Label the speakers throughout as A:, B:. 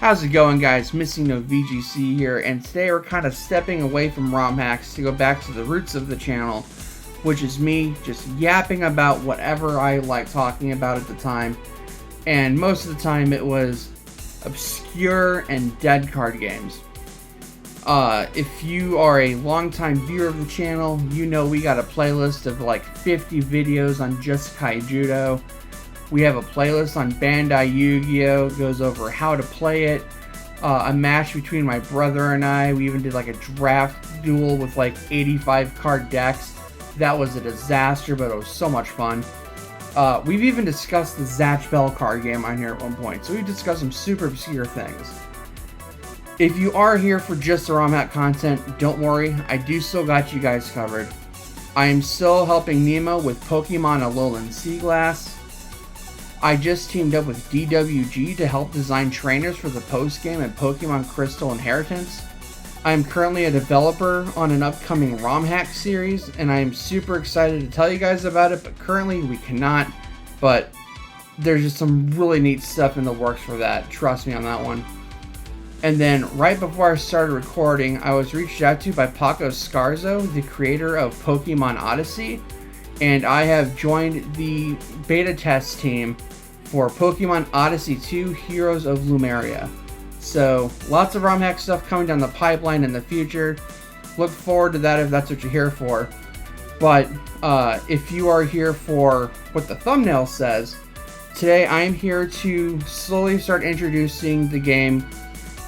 A: How's it going, guys? MissingNoVGC here, and today we're kind of stepping away from ROM hacks to go back to the roots of the channel, which is me just yapping about whatever I like talking about at the time, and most of the time it was obscure and dead card games. If you are a longtime viewer of the channel, you know we got a playlist of like 50 videos on just yugioh. We have a playlist on Bandai Yu-Gi-Oh! It goes over how to play it. A match between my brother and I. We even did like a draft duel with like 85 card decks. That was a disaster, but it was so much fun. We've even discussed the Zatch Bell card game on here at one point. So we've discussed some super obscure things. If you are here for just the ROM hack content, don't worry. I do still got you guys covered. I am still helping Nemo with Pokemon Alolan Sea Glass. I just teamed up with DWG to help design trainers for the post-game and Pokemon Crystal Inheritance. I am currently a developer on an upcoming ROM hack series, and I am super excited to tell you guys about it, but currently we cannot. But there's just some really neat stuff in the works for that, trust me on that one. And then right before I started recording, I was reached out to by Paco Scarzo, the creator of Pokemon Odyssey, and I have joined the beta test team for Pokemon Odyssey 2 Heroes of Lumeria. So lots of ROM hack stuff coming down the pipeline in the future. Look forward to that if that's what you're here for. But if you are here for what the thumbnail says, today I am here to slowly start introducing the game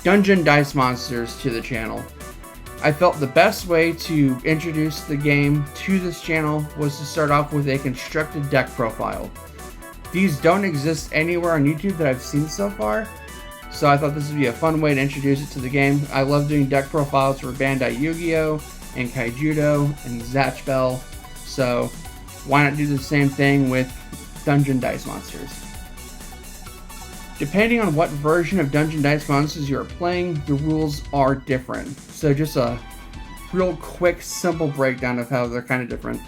A: Dungeon Dice Monsters to the channel. I felt the best way to introduce the game to this channel was to start off with a constructed deck profile. These don't exist anywhere on YouTube that I've seen so far, so I thought this would be a fun way to introduce it to the game. I love doing deck profiles for Bandai Yu-Gi-Oh! And Kaijudo and Zatch Bell, so why not do the same thing with Dungeon Dice Monsters? Depending on what version of Dungeon Dice Monsters you are playing, the rules are different. So just a real quick, simple breakdown of how they're kind of different.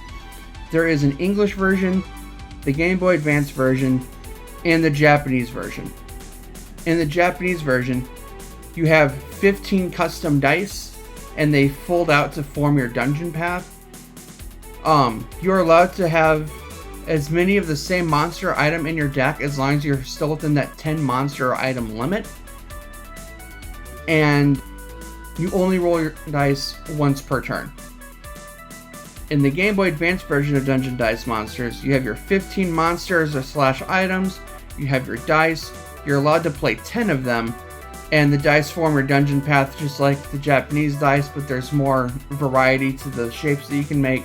A: There is an English version, the Game Boy Advance version, and the Japanese version. In the Japanese version, you have 15 custom dice, and they fold out to form your dungeon path. You're allowed to have as many of the same monster item in your deck as long as you're still within that 10 monster item limit. And you only roll your dice once per turn. In the Game Boy Advance version of Dungeon Dice Monsters, you have your 15 monsters or slash items, you have your dice, you're allowed to play 10 of them, and the dice form your dungeon path just like the Japanese dice, but there's more variety to the shapes that you can make.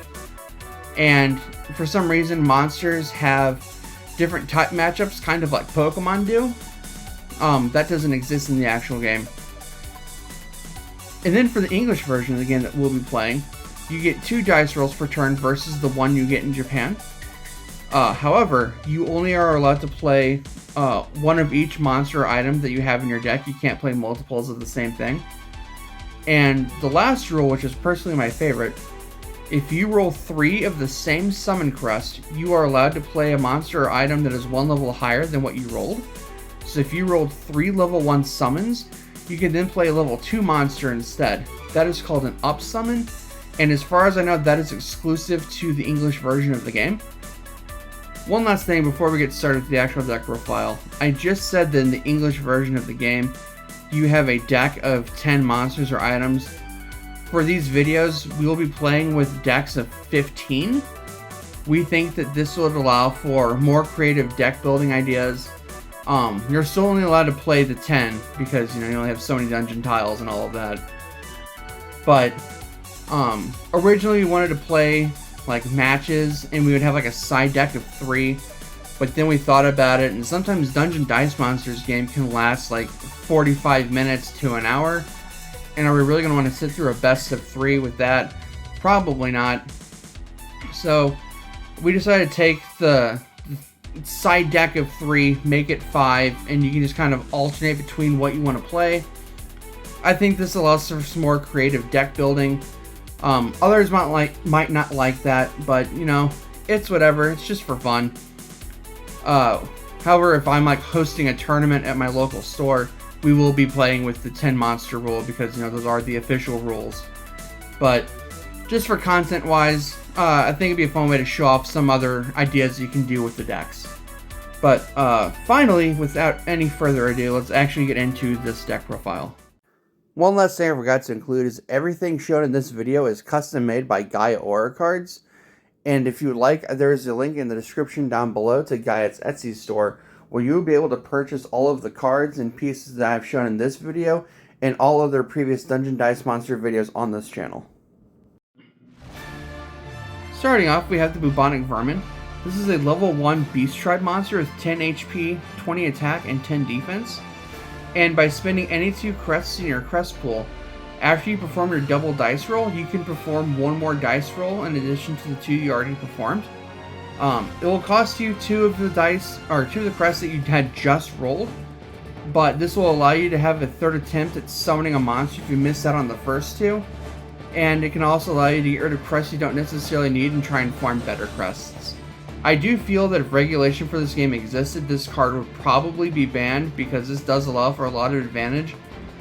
A: And for some reason, monsters have different type matchups, kind of like Pokemon do. That doesn't exist in the actual game. And then for the English version of the game that we'll be playing, you get 2 dice rolls per turn versus the 1 you get in Japan. However, you only are allowed to play 1 of each monster item that you have in your deck. You can't play multiples of the same thing. And the last rule, which is personally my favorite, if you roll 3 of the same summon crest, you are allowed to play a monster or item that is 1 level higher than what you rolled. So if you rolled 3 level 1 summons, you can then play a level 2 monster instead. That is called an up summon, and as far as I know, that is exclusive to the English version of the game. One last thing before we get started with the actual deck profile. I just said that in the English version of the game, you have a deck of 10 monsters or items. For these videos, we will be playing with decks of 15. We think that this would allow for more creative deck building ideas. You're still only allowed to play the 10 because you only have so many dungeon tiles and all of that. But originally we wanted to play like matches, and we would have like a side deck of 3. But then we thought about it, and sometimes Dungeon Dice Monsters game can last like 45 minutes to an hour. And are we really going to want to sit through a best of 3 with that? Probably not. So we decided to take the side deck of 3, make it 5, and you can just kind of alternate between what you want to play. I think this allows for some more creative deck building. Others might not like that, but it's whatever. It's just for fun. However, if I'm like hosting a tournament at my local store, we will be playing with the 10 monster rule because, you know, those are the official rules. But just for content wise, I think it'd be a fun way to show off some other ideas you can do with the decks. But finally, without any further ado, let's actually get into this deck profile. One last thing I forgot to include is everything shown in this video is custom made by Gaia Aura Cards. And if you would like, there is a link in the description down below to Gaia's Etsy store, where you will be able to purchase all of the cards and pieces that I've shown in this video and all of their previous Dungeon Dice Monster videos on this channel. Starting off, we have the Bubonic Vermin. This is a level 1 Beast Tribe monster with 10 HP, 20 attack, and 10 defense. And by spending any 2 crests in your crest pool, after you perform your double dice roll, you can perform 1 more dice roll in addition to the 2 you already performed. It will cost you 2 of the dice, or 2 of the crests that you had just rolled, but this will allow you to have a 3rd attempt at summoning a monster if you missed out on the first 2. And it can also allow you to get rid of crests you don't necessarily need and try and farm better crests. I do feel that if regulation for this game existed, this card would probably be banned because this does allow for a lot of advantage,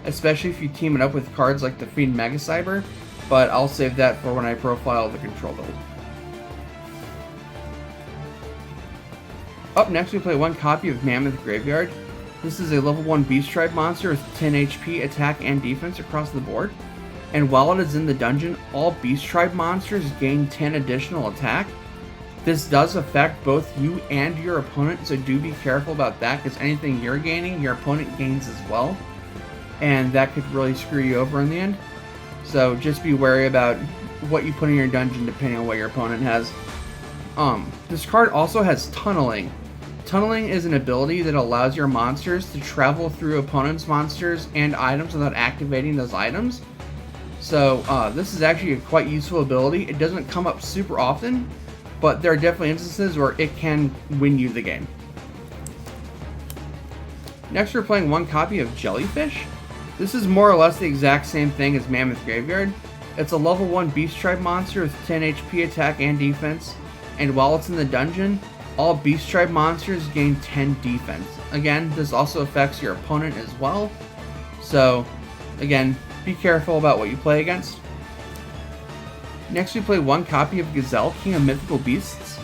A: especially if you team it up with cards like the Fiend Mega Cyber, but I'll save that for when I profile the control build. Up next, we play 1 copy of Mammoth Graveyard. This is a level 1 Beast Tribe monster with 10 HP, attack, and defense across the board. And while it is in the dungeon, all Beast Tribe monsters gain 10 additional attack. This does affect both you and your opponent, so do be careful about that, because anything you're gaining, your opponent gains as well. And that could really screw you over in the end. So just be wary about what you put in your dungeon depending on what your opponent has. This card also has Tunneling. Tunneling is an ability that allows your monsters to travel through opponents' monsters and items without activating those items. So this is actually a quite useful ability. It doesn't come up super often, but there are definitely instances where it can win you the game. Next, we're playing 1 copy of Jellyfish. This is more or less the exact same thing as Mammoth Graveyard. It's a level 1 Beast Tribe monster with 10 HP, attack, and defense. And while it's in the dungeon, all Beast Tribe monsters gain 10 defense. Again, this also affects your opponent as well. So, again, be careful about what you play against. Next, we play 1 copy of Gazelle, King of Mythical Beasts.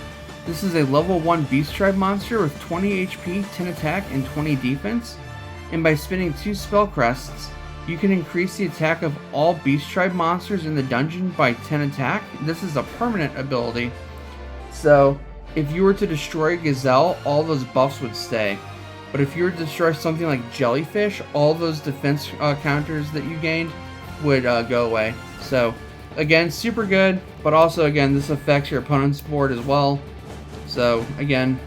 A: This is a level 1 Beast Tribe monster with 20 HP, 10 attack, and 20 defense. And by spending 2 spell crests, you can increase the attack of all Beast Tribe monsters in the dungeon by 10 attack. This is a permanent ability. So, if you were to destroy Gazelle, all those buffs would stay. But if you were to destroy something like Jellyfish, all those defense counters that you gained would go away. So, again, super good, but also, again, this affects your opponent's board as well. So, again,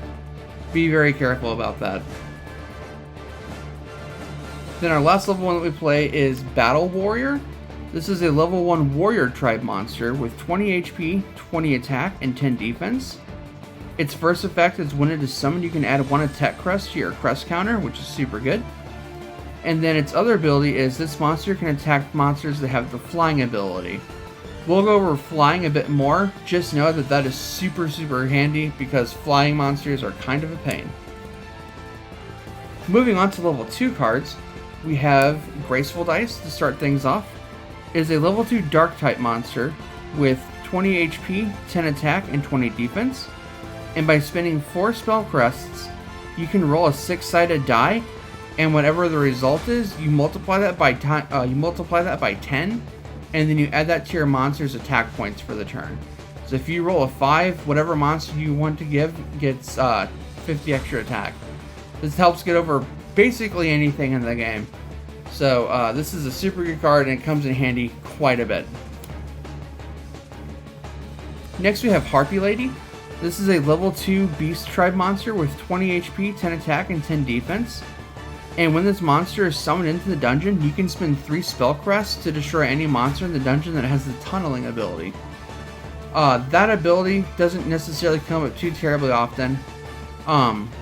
A: be very careful about that. Then our last level 1 that we play is Battle Warrior. This is a level 1 Warrior Tribe monster with 20 HP, 20 attack, and 10 defense. Its first effect is when it is summoned, you can add 1 attack crest to your crest counter, which is super good. And then its other ability is this monster can attack monsters that have the flying ability. We'll go over flying a bit more, just know that that is super handy because flying monsters are kind of a pain. Moving on to level 2 cards, we have Graceful Dice to start things off. It is a level 2 Dark type monster with 20 HP, 10 attack, and 20 defense. And by spending 4 spell crests, you can roll a 6-sided die, and whatever the result is, you multiply that by 10, and then you add that to your monster's attack points for the turn. So if you roll a 5, whatever monster you want to give gets 50 extra attack. This helps get over basically anything in the game. So this is a super good card, and it comes in handy quite a bit. Next we have Harpy Lady. This is a level 2 Beast Tribe monster with 20 HP, 10 attack, and 10 defense. And when this monster is summoned into the dungeon, you can spend 3 spell crests to destroy any monster in the dungeon that has the Tunneling ability. That ability doesn't necessarily come up too terribly often,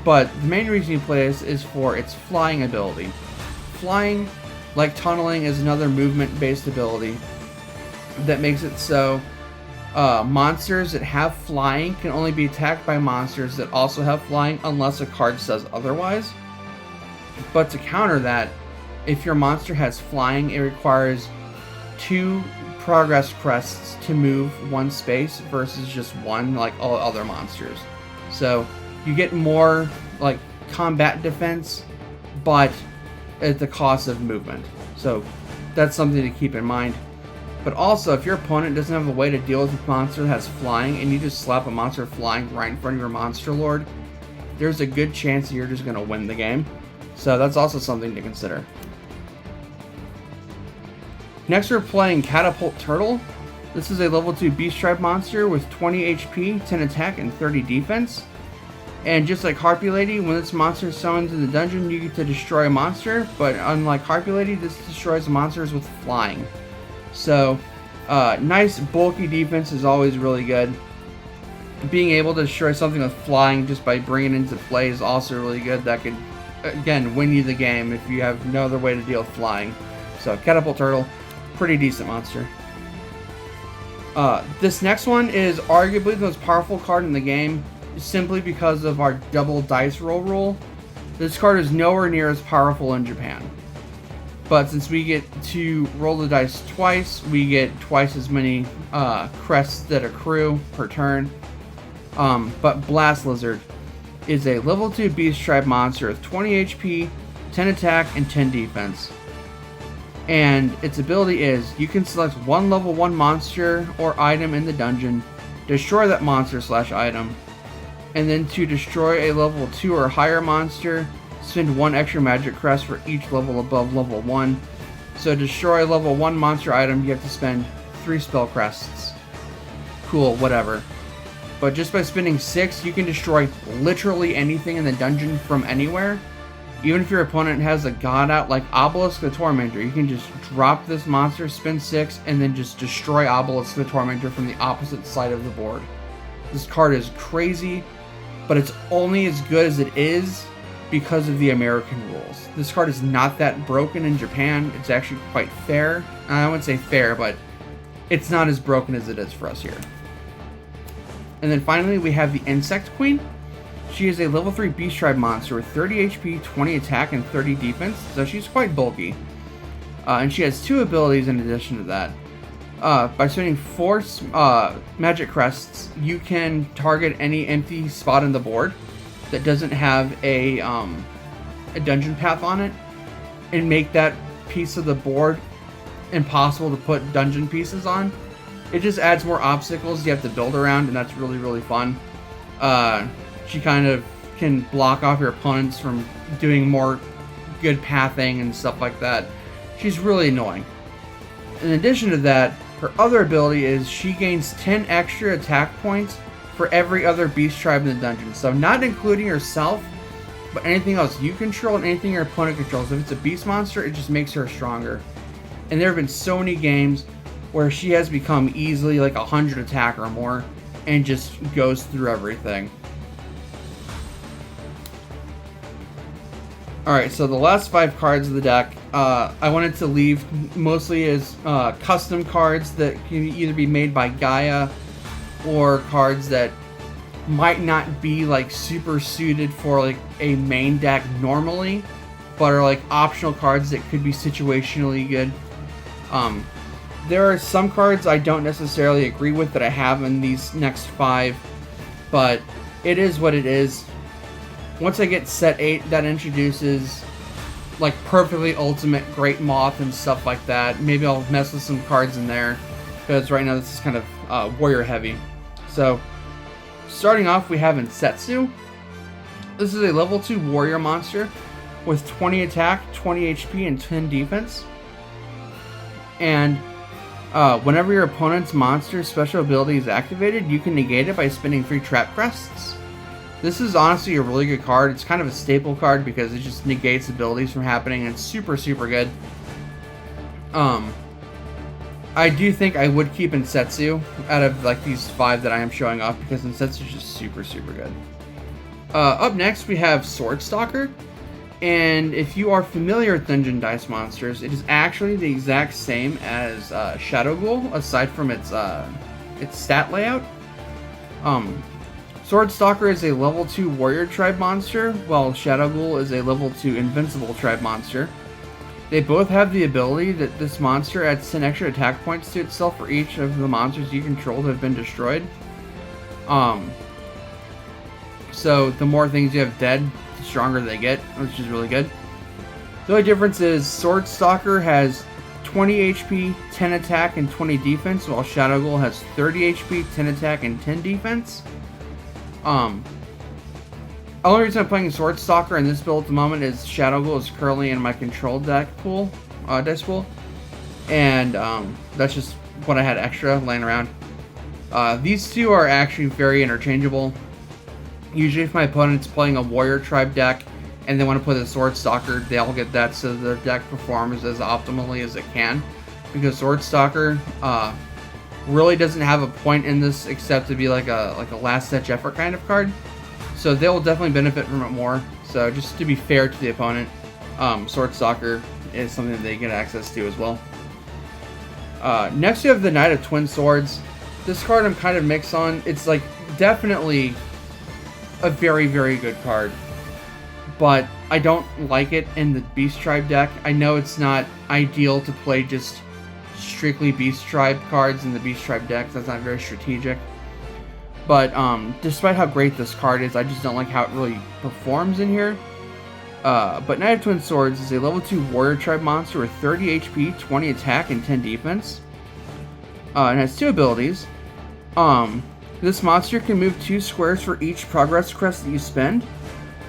A: but the main reason you play this is for its flying ability. Flying, like Tunneling, is another movement-based ability that makes it so monsters that have flying can only be attacked by monsters that also have flying unless a card says otherwise. But to counter that, if your monster has flying, it requires 2 progress crests to move 1 space versus just 1 like all other monsters. So you get more like combat defense, but at the cost of movement. So that's something to keep in mind. But also, if your opponent doesn't have a way to deal with a monster that has flying, and you just slap a monster flying right in front of your monster lord, there's a good chance that you're just going to win the game. So that's also something to consider. Next, we're playing Catapult Turtle. This is a level 2 Beast Tribe monster with 20 HP, 10 attack, and 30 defense. And just like Harpy Lady, when this monster is summoned in the dungeon, you get to destroy a monster. But unlike Harpy Lady, this destroys monsters with flying. So, nice bulky defense is always really good. Being able to destroy something with flying just by bringing it into play is also really good. That could, again, win you the game if you have no other way to deal with flying. So, Catapult Turtle, pretty decent monster. This next one is arguably the most powerful card in the game, simply because of our double dice roll rule. This card is nowhere near as powerful in Japan. But since we get to roll the dice twice, we get twice as many crests that accrue per turn. But Blast Lizard is a level 2 Beast Tribe monster with 20 HP, 10 attack, and 10 defense. And its ability is, you can select one level 1 monster or item in the dungeon, destroy that monster/item, and then to destroy a level 2 or higher monster, spend 1 extra magic crest for each level above level 1. So to destroy a level 1 monster item, you have to spend 3 spell crests. Cool, whatever. But just by spending 6, you can destroy literally anything in the dungeon from anywhere. Even if your opponent has a god out like Obelisk the Tormentor, you can just drop this monster, spend 6, and then just destroy Obelisk the Tormentor from the opposite side of the board. This card is crazy, but it's only as good as it is because of the American rules. This card is not that broken in Japan. It's actually quite fair. I wouldn't say fair, but it's not as broken as it is for us here. And then finally, we have the Insect Queen. She is a level 3 Beast Tribe monster with 30 HP, 20 attack, and 30 defense, so she's quite bulky. And she has 2 abilities in addition to that. By spending 4 magic crests, you can target any empty spot on the board that doesn't have a dungeon path on it, and make that piece of the board impossible to put dungeon pieces on. It just adds more obstacles you have to build around, and that's really, really fun. She kind of can block off your opponents from doing more good pathing and stuff like that. She's really annoying. In addition to that, her other ability is she gains 10 extra attack points for every other beast tribe in the dungeon. So not including herself, but anything else you control and anything your opponent controls. If it's a beast monster, it just makes her stronger. And there have been so many games where she has become easily like 100 attack or more and just goes through everything. Alright, so the last 5 cards of the deck, I wanted to leave mostly as custom cards that can either be made by Gaia or cards that might not be like super suited for like a main deck normally, but are like optional cards that could be situationally good. There are some cards I don't necessarily agree with that I have in these next 5, but it is what it is. Once I get set 8, that introduces like perfectly ultimate Great Moth and stuff like that. Maybe I'll mess with some cards in there, because right now this is kind of warrior heavy. So starting off, we have Insetsu. This is a level 2 warrior monster with 20 attack, 20 HP, and 10 defense. And whenever your opponent's monster's special ability is activated, you can negate it by spending 3 trap crests. This is honestly a really good card. It's kind of a staple card because it just negates abilities from happening, and it's super, super good. I do think I would keep Insetsu out of like these 5 that I am showing off, because Insetsu is just super, super good. Up next, we have Swordstalker. And if you are familiar with Dungeon Dice monsters, it is actually the exact same as Shadow Ghoul, aside from its stat layout. Swordstalker is a level 2 Warrior Tribe monster, while Shadow Ghoul is a level 2 Invincible Tribe monster. They both have the ability that this monster adds 10 extra attack points to itself for each of the monsters you control that have been destroyed. So the more things you have dead, the stronger they get, which is really good. The only difference is Sword Stalker has 20 HP, 10 attack, and 20 defense, while Shadow Ghoul has 30 HP, 10 attack, and 10 defense. The only reason I'm playing Sword Stalker in this build at the moment is Shadow Ghoul is currently in my control deck pool, dice pool, and that's just what I had extra laying around. These two are actually very interchangeable. Usually if my opponent's playing a Warrior Tribe deck and they want to play the Sword Stalker, they all get that so their deck performs as optimally as it can, because Sword Stalker really doesn't have a point in this except to be like a last-ditch effort kind of card. So they'll definitely benefit from it more. So just to be fair to the opponent, Sword Stalker is something that they get access to as well. Next you have the Knight of Twin Swords. This card I'm kind of mixed on. It's like definitely a very, very good card, but I don't like it in the Beast Tribe deck. I know it's not ideal to play just strictly Beast Tribe cards in the Beast Tribe deck. That's not very strategic. But despite how great this card is, I just don't like how it really performs in here. But Knight of Twin Swords is a level 2 Warrior Tribe monster with 30 HP, 20 attack, and 10 defense. It has 2 abilities. This monster can move 2 squares for each progress crest that you spend,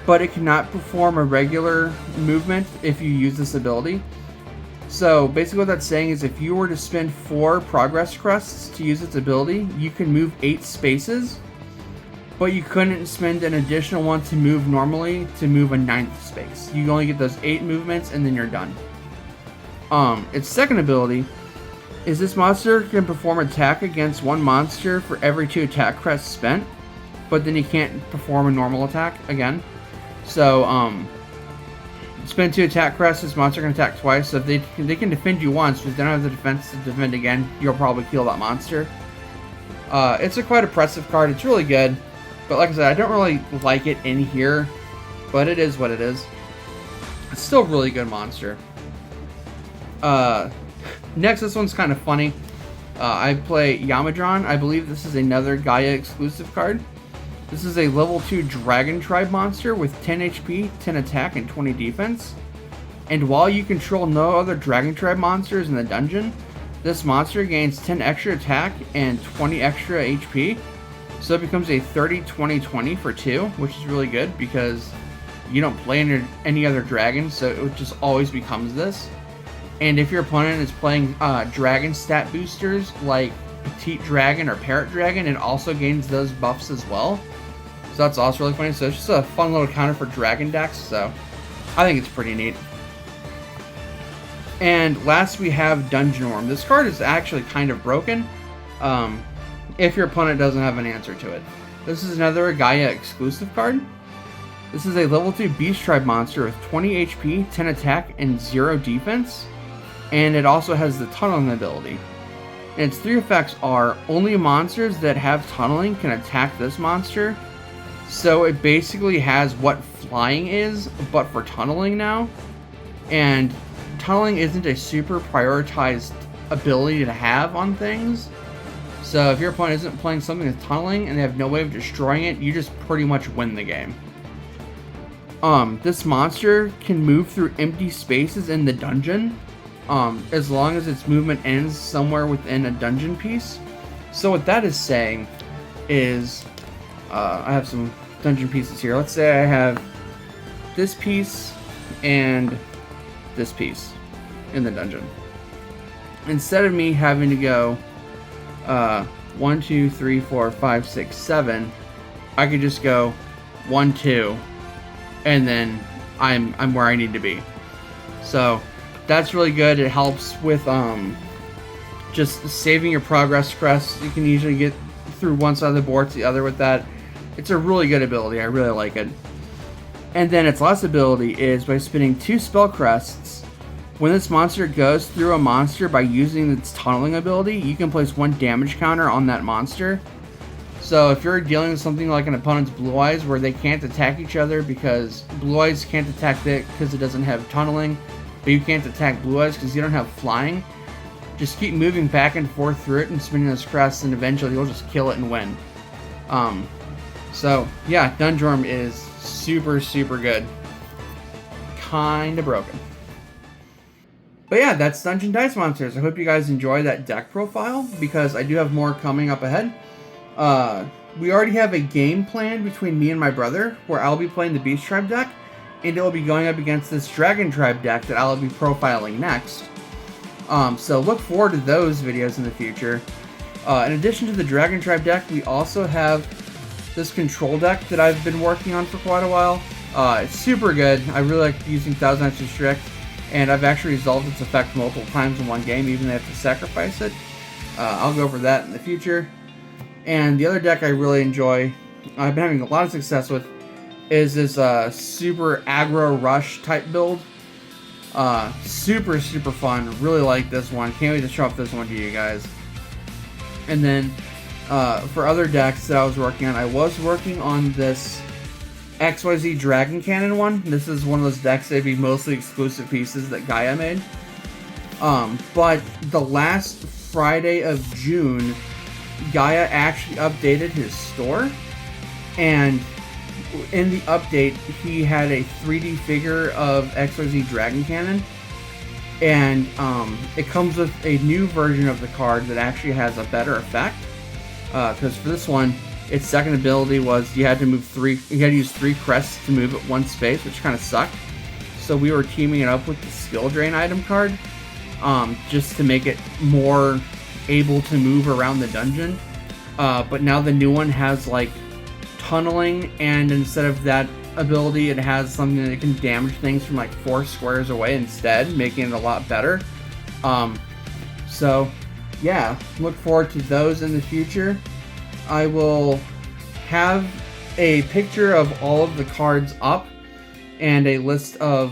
A: but it cannot perform a regular movement if you use this ability. So basically what that's saying is if you were to spend 4 progress crests to use its ability, you can move 8 spaces, but you couldn't spend an additional one to move normally to move a 9th space. You only get those 8 movements and then you're done. Its second ability is this monster can perform attack against one monster for every 2 attack crests spent, but then you can't perform a normal attack again. So spend 2 attack crests, this monster can attack twice, so if they can defend you once, but they don't have the defense to defend again, you'll probably kill that monster. It's a quite oppressive card, it's really good, but like I said, I don't really like it in here, but it is what it is. It's still a really good monster. Next, this one's kind of funny. I play Yamadron. I believe this is another Gaia exclusive card. This is a level 2 Dragon Tribe monster with 10 HP, 10 attack, and 20 defense. And while you control no other Dragon Tribe monsters in the dungeon, this monster gains 10 extra attack and 20 extra HP. So it becomes a 30-20-20 for 2, which is really good because you don't play any other dragons, so it just always becomes this. And if your opponent is playing dragon stat boosters like Petite Dragon or Parrot Dragon, it also gains those buffs as well. So that's also really funny. So it's just a fun little counter for dragon decks, so I think it's pretty neat. And last we have Dungeon Worm. This card is actually kind of broken if your opponent doesn't have an answer to it. This is another Gaia exclusive card. This is a level 2 Beast Tribe monster with 20 HP, 10 attack, and 0 defense. And it also has the tunneling ability. And its 3 effects are only monsters that have tunneling can attack this monster. So it basically has what flying is, but for tunneling now. And tunneling isn't a super prioritized ability to have on things. So if your opponent isn't playing something with tunneling and they have no way of destroying it, you just pretty much win the game. This monster can move through empty spaces in the dungeon, as long as its movement ends somewhere within a dungeon piece. So what that is saying is, I have some dungeon pieces here. Let's say I have this piece and this piece in the dungeon. Instead of me having to go 1, 2, 3, 4, 5, 6, 7, I could just go 1, 2, and then I'm where I need to be. So that's really good. It helps with just saving your progress crest. You can usually get through one side of the board to the other with that. It's a really good ability. I really like it. And then its last ability is by spending 2 spell crests. When this monster goes through a monster by using its tunneling ability, you can place 1 damage counter on that monster. So if you're dealing with something like an opponent's Blue Eyes where they can't attack each other because Blue Eyes can't attack it because it doesn't have tunneling, but you can't attack Blue Eyes because you don't have flying, just keep moving back and forth through it and spinning those crests, and eventually you'll just kill it and win. So yeah, Dundrum is super, super good. Kinda broken. But yeah, that's Dungeon Dice Monsters. I hope you guys enjoy that deck profile, because I do have more coming up ahead. We already have a game planned between me and my brother, where I'll be playing the Beast Tribe deck, and it will be going up against this Dragon Tribe deck that I'll be profiling next. So look forward to those videos in the future. In addition to the Dragon Tribe deck, we also have this control deck that I've been working on for quite a while. It's super good. I really like using Thousand Eyes Restrict, and I've actually resolved its effect multiple times in one game, even if I have to sacrifice it. I'll go over that in the future. And the other deck I really enjoy, I've been having a lot of success with, is this super aggro rush type build. Super, super fun. Really like this one. Can't wait to show off this one to you guys. And then for other decks that I was working on, I was working on this XYZ Dragon Cannon one. This is one of those decks that'd be mostly exclusive pieces that Gaia made. But the last Friday of June, Gaia actually updated his store, and in the update he had a 3D figure of XYZ Dragon Cannon, and it comes with a new version of the card that actually has a better effect, because for this one, its second ability was you had to use 3 crests to move at one space, which kind of sucked. So we were teaming it up with the skill drain item card, just to make it more able to move around the dungeon. But now the new one has like tunneling, and instead of that ability, it has something that can damage things from like 4 squares away instead, making it a lot better. So yeah, look forward to those in the future. I will have a picture of all of the cards up and a list of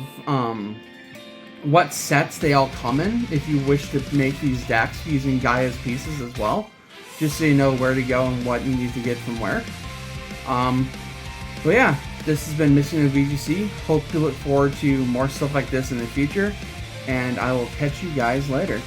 A: what sets they all come in if you wish to make these decks using Gaia's pieces as well, just so you know where to go and what you need to get from where. But yeah, this has been MissingNoVGC. Hope you look forward to more stuff like this in the future, and I will catch you guys later.